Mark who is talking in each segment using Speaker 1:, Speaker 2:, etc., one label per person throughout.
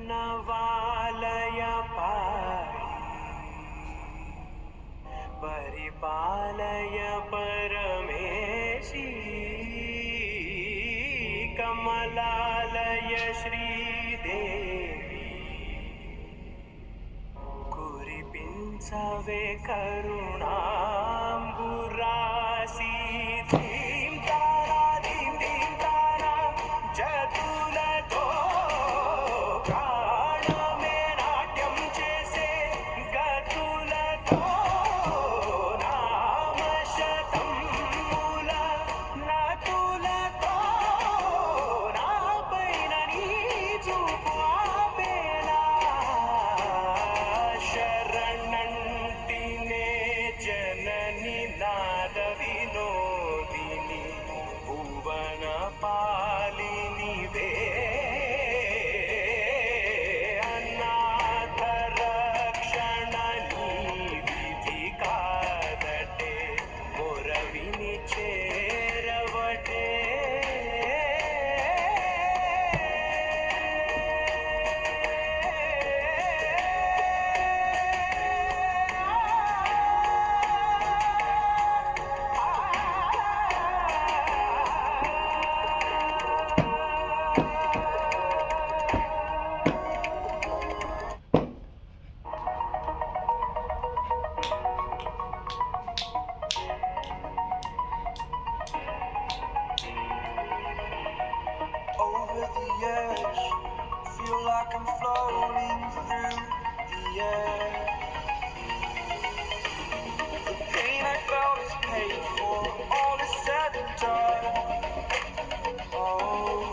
Speaker 1: प्रणवालय पाहि परिपालय परमेशी कमलालय श्रीदेवी कुरिपिंचवे करुणांबुरासी धीं तारा धीं धीं तारा जतुलतो प्राणमे नाट्यं चेसे गतुलतो नामशतं मूल नतुलतो नापैननी चूपापेला शरणंटिने जननी नाद विनोदिनी भुवन पालिनी वे अनाथ रक्षणनी विधि कादटे मोरविनी चेरवटे
Speaker 2: Over the edge, feel like I'm floating through the air. The pain I felt is paid for, all is said and done. Oh,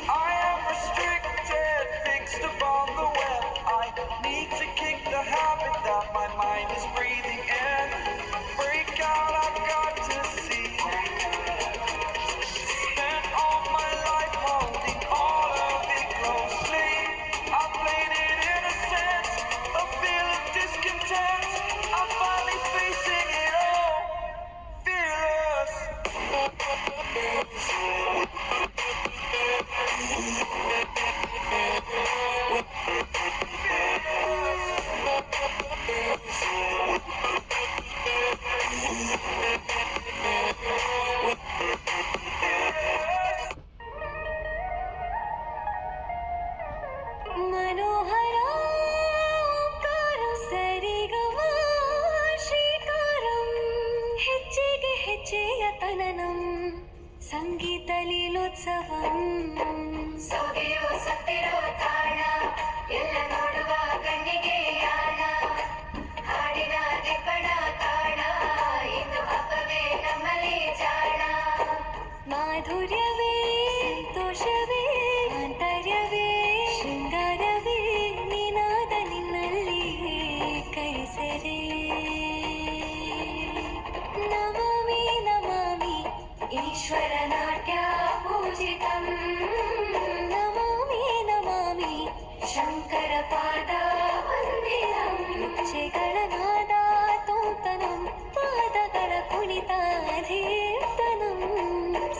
Speaker 2: I am restricted, fixed upon the web. I need to kick the habit that my mind is breathing in. Break out, I've got to see. Spent all my life holding all of it closely. I played it innocent, a feel of discontent. I'm finally facing it all, fearless.
Speaker 3: मनोहराकारं सरिगमा ಶ್ರೀಕಾರಂ ಹೆಜ್ಜೆಗೆ ಹೆಜ್ಜೆಯ ತನನಂ ಸಂಗೀತ ಲೀಲೋತ್ಸವಂ ಸೊಗೆಯೋ ಸತ್ತಿರೋ ತಾಣ ಎಲ್ಲ ನೋಡುವ ಕಣ್ಣಿಗೆ ಯಾಣ ಹಾಡಿನ ದಿಬ್ಬಣ ತಾಣ ಇಂದು ಹಬ್ಬವೇ ನಮ್ಮಲ್ಲಿ ಜಾಣ ಮಾಧುರ್ಯವೇ ಸಂತೋಷವೇ ಆಂತರ್ಯವೇ ಶೃಂಗಾರವೇ ನಿನಾದ ನಿನ್ನಲ್ಲಿ ಕೈಸರೆ ನಮಾಮಿ ನಮಾಮಿ ಈಶ್ವರ ನಾಟ್ಯ ಪೂಜಿತಂ ನಮಾಮಿ ನಮಾಮಿ ಶಂಕರ ಪಾದ ವಂದಿತಂ ಹೆಜ್ಜೆಗಳ ನಾದ ತೋಂತನಂ ಪಾದಗಳ ಕುಣಿತ ಧೀರ್ತನಂ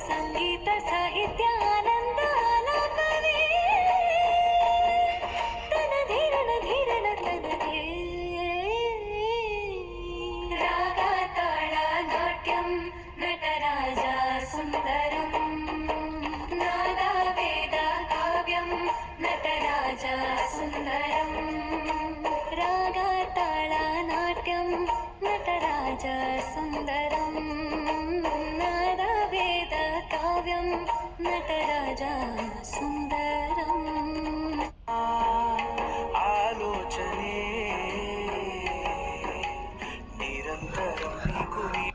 Speaker 3: ಸಂಗೀತ ಸಾಹಿತ್ಯ ಆನಂದ ಆಲಾಪವೇ ತನ ಧೀರನ ಧೀರನ ತನದೇ ರಾಗ ತಾಳ ನಾಟ್ಯಂ ನಟರಾಜ ಸುಂದರಂ ನಾದ ವೇದ ಕಾವ್ಯಂ ನಟರಾಜ ಸುಂದರಂ ರಾಗ ತಾಳ ನಾಟ್ಯಂ ನಟರಾಜ ಸುಂದರಂ ನಾದ ವೇದ ಕಾವ್ಯಂ ನಟರಾಜ ಸುಂದರಂ
Speaker 1: ಆಲೋಚನೆ ನಿರಂತರ ಕುರಿ